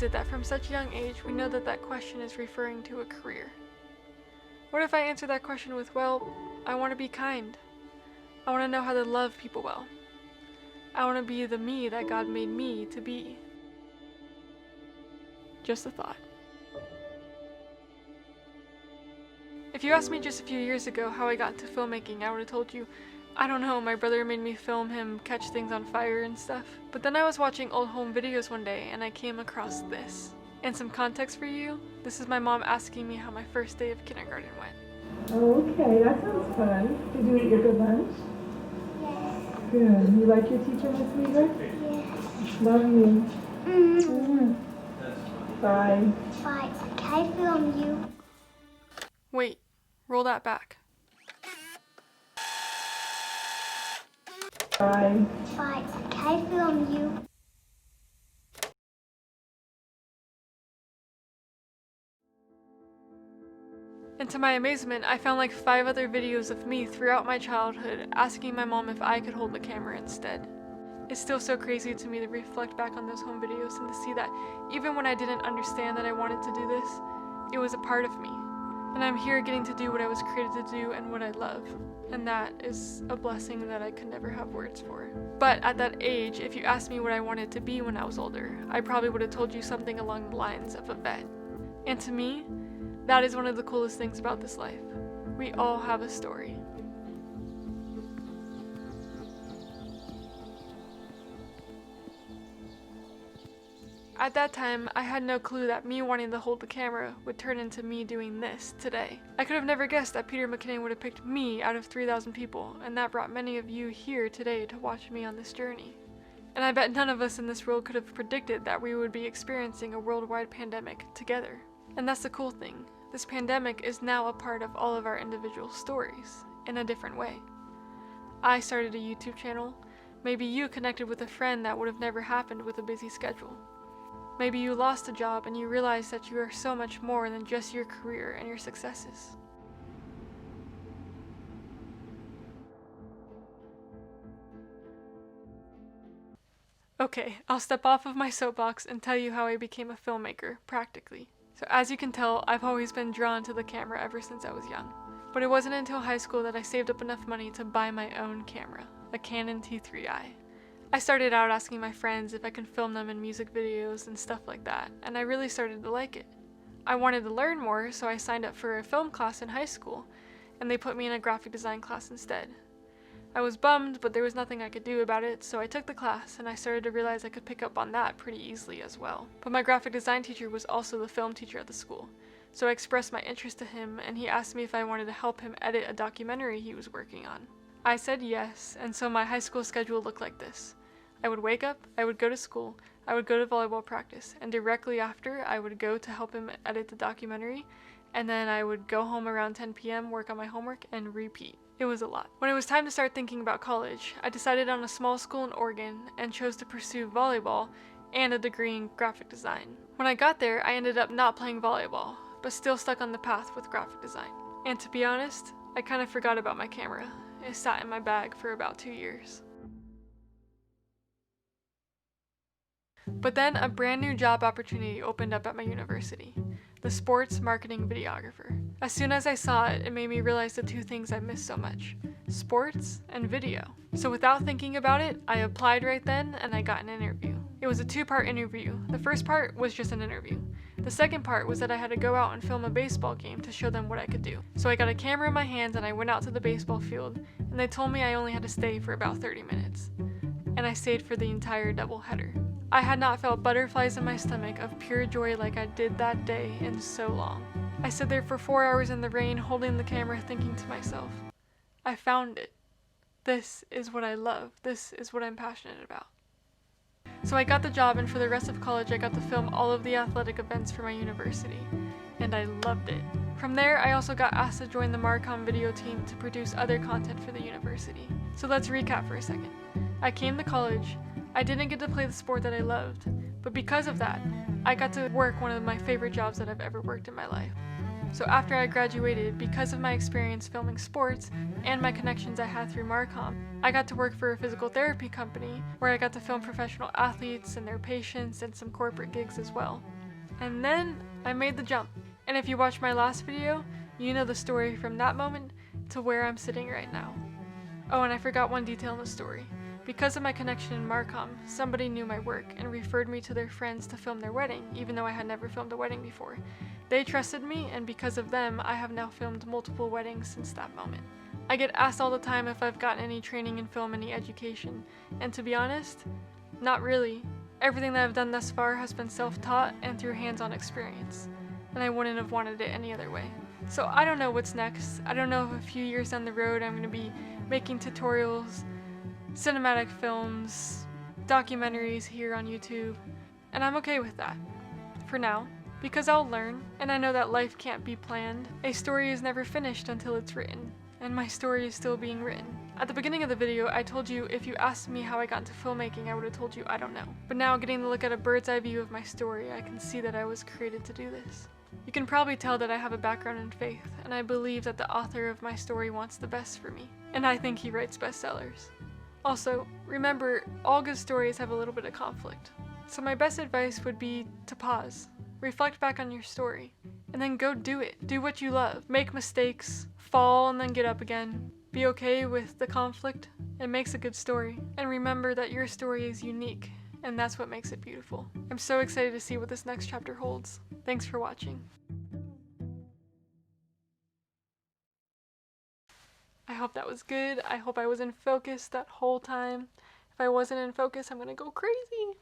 is it that from such a young age we know that that question is referring to a career? What if I answer that question with, well, I want to be kind. I want to know how to love people well. I want to be the me that God made me to be. Just a thought. If you asked me just a few years ago how I got into filmmaking, I would have told you, I don't know, my brother made me film him catch things on fire and stuff. But then I was watching old home videos one day and I came across this. And some context for you, this is my mom asking me how my first day of kindergarten went. Okay, that sounds fun. Did you eat your good lunch? Yes. Good. You like your teacher, Miss Weaver? Yes. Love you. Bye. Bye. Can I film you? Wait, roll that back. Bye. Bye. Can I film you? And to my amazement, I found like 5 other videos of me throughout my childhood asking my mom if I could hold the camera instead. It's still so crazy to me to reflect back on those home videos and to see that even when I didn't understand that I wanted to do this, it was a part of me. And I'm here getting to do what I was created to do and what I love. And that is a blessing that I could never have words for. But at that age, if you asked me what I wanted to be when I was older, I probably would have told you something along the lines of a vet. And to me, that is one of the coolest things about this life. We all have a story. At that time, I had no clue that me wanting to hold the camera would turn into me doing this today. I could have never guessed that Peter McKinnon would have picked me out of 3,000 people, and that brought many of you here today to watch me on this journey. And I bet none of us in this world could have predicted that we would be experiencing a worldwide pandemic together. And that's the cool thing. This pandemic is now a part of all of our individual stories, in a different way. I started a YouTube channel. Maybe you connected with a friend that would have never happened with a busy schedule. Maybe you lost a job and you realized that you are so much more than just your career and your successes. Okay, I'll step off of my soapbox and tell you how I became a filmmaker, practically. So as you can tell, I've always been drawn to the camera ever since I was young. But it wasn't until high school that I saved up enough money to buy my own camera, a Canon T3i. I started out asking my friends if I could film them in music videos and stuff like that, and I really started to like it. I wanted to learn more, so I signed up for a film class in high school, and they put me in a graphic design class instead. I was bummed, but there was nothing I could do about it, so I took the class, and I started to realize I could pick up on that pretty easily as well. But my graphic design teacher was also the film teacher at the school, so I expressed my interest to him, and he asked me if I wanted to help him edit a documentary he was working on. I said yes, and so my high school schedule looked like this. I would wake up, I would go to school, I would go to volleyball practice, and directly after I would go to help him edit the documentary, and then I would go home around 10 p.m., work on my homework, and repeat. It was a lot. When it was time to start thinking about college, I decided on a small school in Oregon and chose to pursue volleyball and a degree in graphic design. When I got there, I ended up not playing volleyball, but still stuck on the path with graphic design. And to be honest, I kind of forgot about my camera. It sat in my bag for about 2 years. But then a brand new job opportunity opened up at my university, the sports marketing videographer. As soon as I saw it, it made me realize the 2 things I missed so much, sports and video. So without thinking about it, I applied right then and I got an interview. It was a 2-part interview. The first part was just an interview. The second part was that I had to go out and film a baseball game to show them what I could do. So I got a camera in my hands and I went out to the baseball field, and they told me I only had to stay for about 30 minutes. And I stayed for the entire doubleheader. I had not felt butterflies in my stomach of pure joy like I did that day in so long. I stood there for 4 hours in the rain holding the camera thinking to myself, I found it. This is what I love. This is what I'm passionate about. So I got the job, and for the rest of college I got to film all of the athletic events for my university, and I loved it. From there, I also got asked to join the Marcom video team to produce other content for the university. So let's recap for a second. I came to college. I didn't get to play the sport that I loved, but because of that, I got to work one of my favorite jobs that I've ever worked in my life. So after I graduated, because of my experience filming sports and my connections I had through Marcom, I got to work for a physical therapy company where I got to film professional athletes and their patients and some corporate gigs as well. And then I made the jump. And if you watched my last video, you know the story from that moment to where I'm sitting right now. Oh, and I forgot one detail in the story. Because of my connection in Marcom, somebody knew my work and referred me to their friends to film their wedding, even though I had never filmed a wedding before. They trusted me, and because of them, I have now filmed multiple weddings since that moment. I get asked all the time if I've gotten any training in film, any education, and to be honest, not really. Everything that I've done thus far has been self-taught and through hands-on experience, and I wouldn't have wanted it any other way. So I don't know what's next. I don't know if a few years down the road I'm going to be making tutorials, cinematic films, documentaries here on YouTube, and I'm okay with that, for now, because I'll learn, and I know that life can't be planned. A story is never finished until it's written, and my story is still being written. At the beginning of the video, I told you if you asked me how I got into filmmaking, I would have told you I don't know. But now, getting to look at a bird's eye view of my story, I can see that I was created to do this. You can probably tell that I have a background in faith, and I believe that the author of my story wants the best for me, and I think he writes bestsellers. Also, remember, all good stories have a little bit of conflict. So my best advice would be to pause, reflect back on your story, and then go do it. Do what you love. Make mistakes, fall and then get up again. Be okay with the conflict. It makes a good story. And remember that your story is unique, and that's what makes it beautiful. I'm so excited to see what this next chapter holds. Thanks for watching. I hope that was good. I hope I was in focus that whole time. If I wasn't in focus, I'm gonna go crazy.